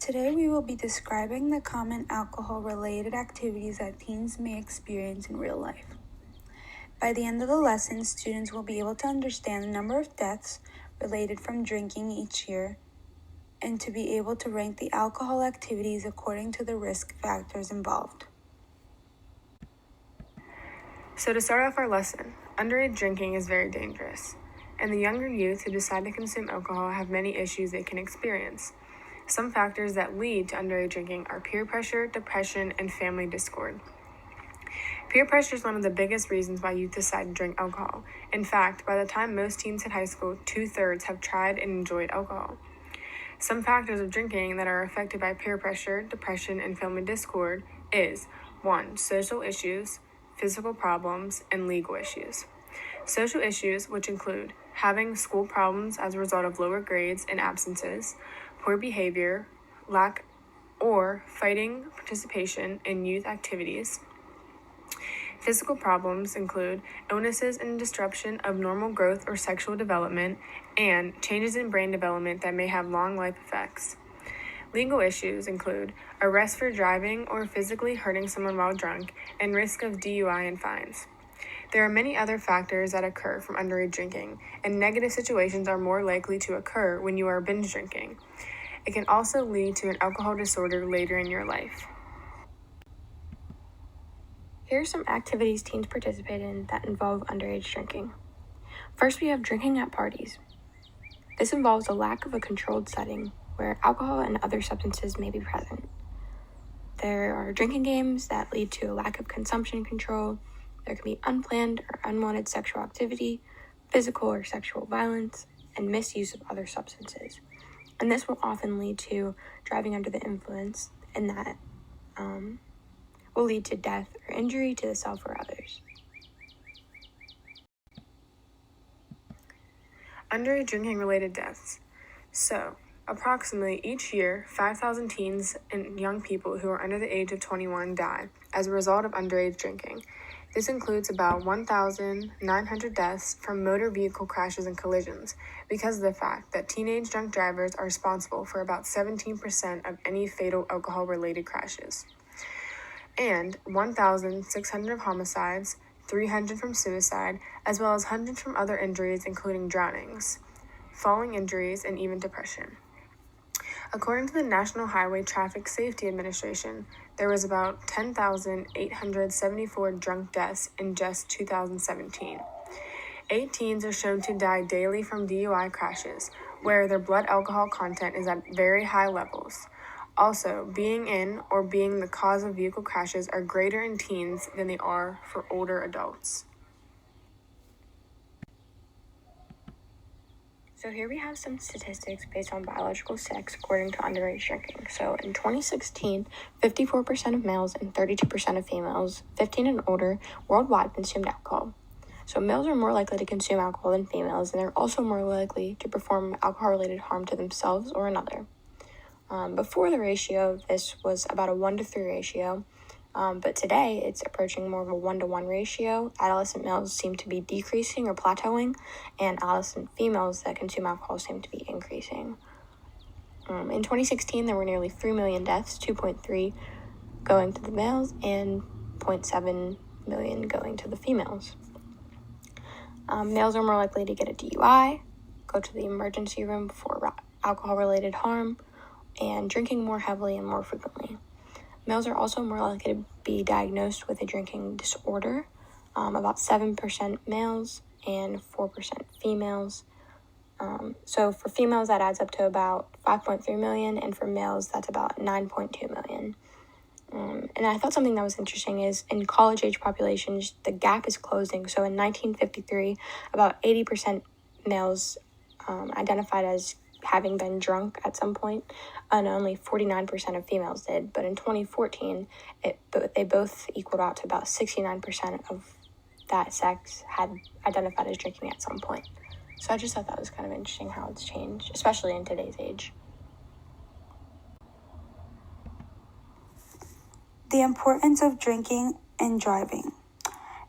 Today we will be describing the common alcohol-related activities that teens may experience in real life. By the end of the lesson, students will be able to understand the number of deaths related from drinking each year and to be able to rank the alcohol activities according to the risk factors involved. So to start off our lesson, underage drinking is very dangerous, and the younger youth who decide to consume alcohol have many issues they can experience. Some factors that lead to underage drinking are peer pressure, depression, and family discord. Peer pressure is one of the biggest reasons why youth decide to drink alcohol. In fact, by the time most teens hit high school, 2/3 have tried and enjoyed alcohol. Some factors of drinking that are affected by peer pressure, depression, and family discord is 1. Social issues, physical problems, and legal issues. Social issues, which include having school problems as a result of lower grades and absences, poor behavior, lack or fighting participation in youth activities. Physical problems include illnesses and disruption of normal growth or sexual development, and changes in brain development that may have long life effects. Legal issues include arrest for driving or physically hurting someone while drunk, and risk of DUI and fines. There are many other factors that occur from underage drinking, and negative situations are more likely to occur when you are binge drinking. It can also lead to an alcohol disorder later in your life. Here are some activities teens participate in that involve underage drinking. First, we have drinking at parties. This involves a lack of a controlled setting where alcohol and other substances may be present. There are drinking games that lead to a lack of consumption control. There can be unplanned or unwanted sexual activity, physical or sexual violence, and misuse of other substances. And this will often lead to driving under the influence, and that will lead to death or injury to the self or others. Underage drinking related deaths. So, approximately each year, 5,000 teens and young people who are under the age of 21 die as a result of underage drinking. This includes about 1,900 deaths from motor vehicle crashes and collisions, because of the fact that teenage drunk drivers are responsible for about 17% of any fatal alcohol-related crashes. And 1,600 of homicides, 300 from suicide, as well as hundreds from other injuries including drownings, falling injuries, and even depression. According to the National Highway Traffic Safety Administration, there was about 10,874 drunk deaths in just 2017. 8 teens are shown to die daily from DUI crashes, where their blood alcohol content is at very high levels. Also, being in or being the cause of vehicle crashes are greater in teens than they are for older adults. So here we have some statistics based on biological sex according to underage drinking. So in 2016, 54% of males and 32% of females, 15 and older, worldwide consumed alcohol. So males are more likely to consume alcohol than females, and they're also more likely to perform alcohol-related harm to themselves or another. Before the ratio, this was about a 1-3 ratio, but today it's approaching more of a 1-1 ratio. Adolescent males seem to be decreasing or plateauing, and adolescent females that consume alcohol seem to be increasing. In 2016, there were nearly 3 million deaths, 2.3 going to the males and 0.7 million going to the females. Males are more likely to get a DUI, go to the emergency room for alcohol-related harm, and drinking more heavily and more frequently. Males are also more likely to be diagnosed with a drinking disorder, about 7% males and 4% females. So for females, that adds up to about 5.3 million, and for males, that's about 9.2 million. And I thought something that was interesting is in college-age populations, the gap is closing. So in 1953, about 80% males identified as having been drunk at some point, and only 49% of females did. But in 2014, they both equaled out to about 69% of that sex had identified as drinking at some point. So I just thought that was kind of interesting how it's changed, especially in today's age. The importance of drinking and driving.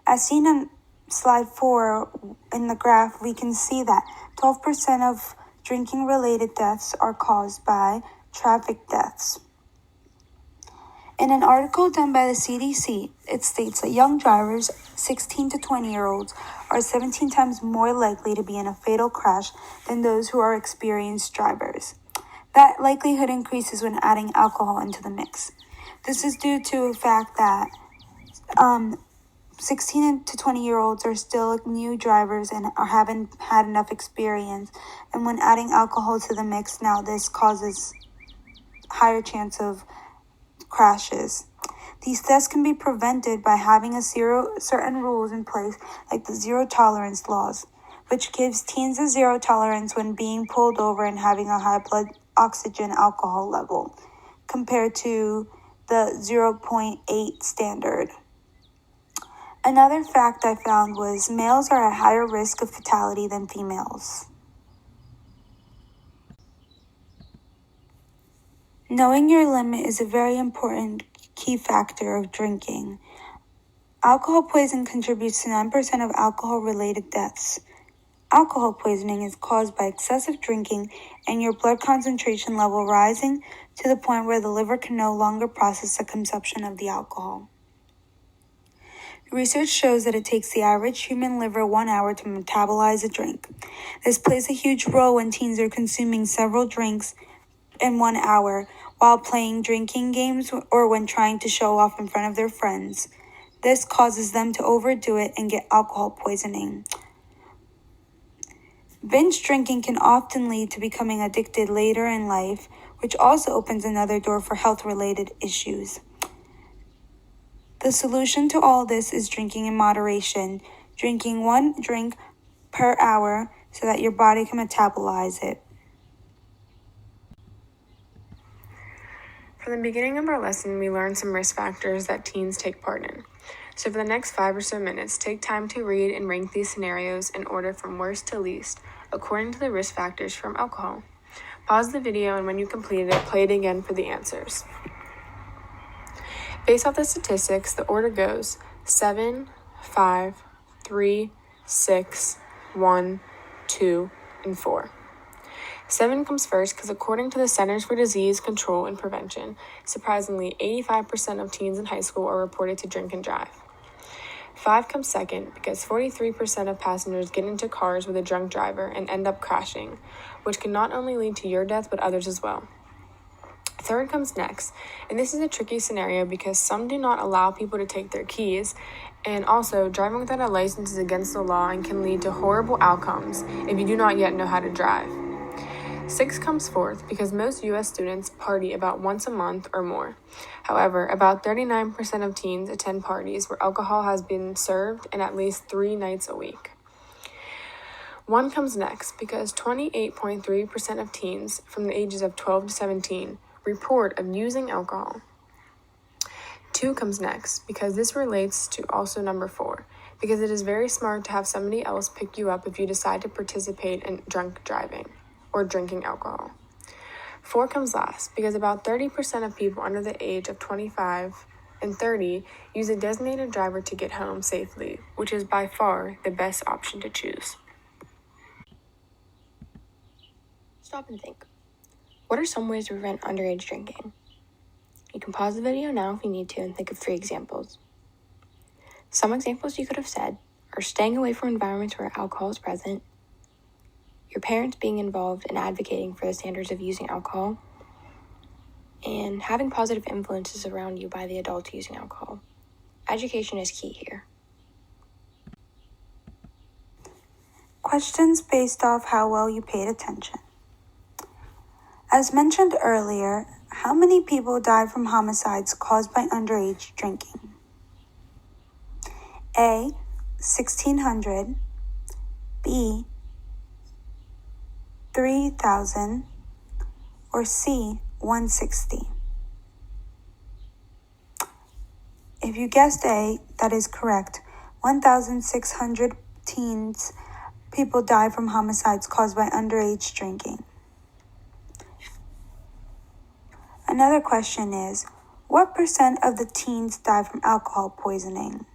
As seen on slide 4 in the graph, we can see that 12% of drinking-related deaths are caused by traffic deaths. In an article done by the CDC, it states that young drivers, 16 to 20-year-olds, are 17 times more likely to be in a fatal crash than those who are experienced drivers. That likelihood increases when adding alcohol into the mix. This is due to the fact that 16 to 20-year-olds are still new drivers and haven't had enough experience. And when adding alcohol to the mix now, this causes higher chance of crashes. These deaths can be prevented by having certain rules in place, like the zero tolerance laws, which gives teens a zero tolerance when being pulled over and having a high blood oxygen alcohol level, compared to the 0.8 standard. Another fact I found was males are at higher risk of fatality than females. Knowing your limit is a very important key factor of drinking. Alcohol poisoning contributes to 9% of alcohol-related deaths. Alcohol poisoning is caused by excessive drinking and your blood concentration level rising to the point where the liver can no longer process the consumption of the alcohol. Research shows that it takes the average human liver 1 hour to metabolize a drink. This plays a huge role when teens are consuming several drinks in 1 hour while playing drinking games or when trying to show off in front of their friends. This causes them to overdo it and get alcohol poisoning. Binge drinking can often lead to becoming addicted later in life, which also opens another door for health-related issues. The solution to all this is drinking in moderation, drinking 1 drink per hour so that your body can metabolize it. From the beginning of our lesson, we learned some risk factors that teens take part in. So for the next 5 or so minutes, take time to read and rank these scenarios in order from worst to least, according to the risk factors from alcohol. Pause the video, and when you complete it, play it again for the answers. Based off the statistics, the order goes 7, 5, 3, 6, 1, 2, and 4. 7 comes first because according to the Centers for Disease Control and Prevention, surprisingly, 85% of teens in high school are reported to drink and drive. 5 comes second because 43% of passengers get into cars with a drunk driver and end up crashing, which can not only lead to your death but others as well. 3rd comes next, and this is a tricky scenario because some do not allow people to take their keys, and also driving without a license is against the law and can lead to horrible outcomes if you do not yet know how to drive. 6 comes 4th because most U.S. students party about once a month or more. However, about 39% of teens attend parties where alcohol has been served and at least 3 nights a week. 1 comes next because 28.3% of teens from the ages of 12 to 17 report of using alcohol. 2 comes next because this relates to also number 4, because it is very smart to have somebody else pick you up if you decide to participate in drunk driving or drinking alcohol. 4 comes last because about 30% of people under the age of 25 and 30 use a designated driver to get home safely, which is by far the best option to choose. Stop and think. What are some ways to prevent underage drinking? You can pause the video now if you need to and think of 3 examples. Some examples you could have said are staying away from environments where alcohol is present, your parents being involved in advocating for the standards of using alcohol, and having positive influences around you by the adults using alcohol. Education is key here. Questions based off how well you paid attention. As mentioned earlier, how many people died from homicides caused by underage drinking? A, 1,600, B, 3,000, or C, 160. If you guessed A, that is correct. 1,600 people die from homicides caused by underage drinking. Another question is, what percent of the teens die from alcohol poisoning?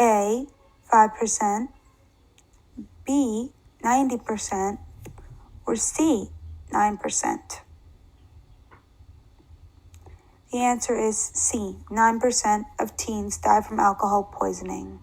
A, 5%, B, 90%, or C, 9%. The answer is C. 9% of teens die from alcohol poisoning.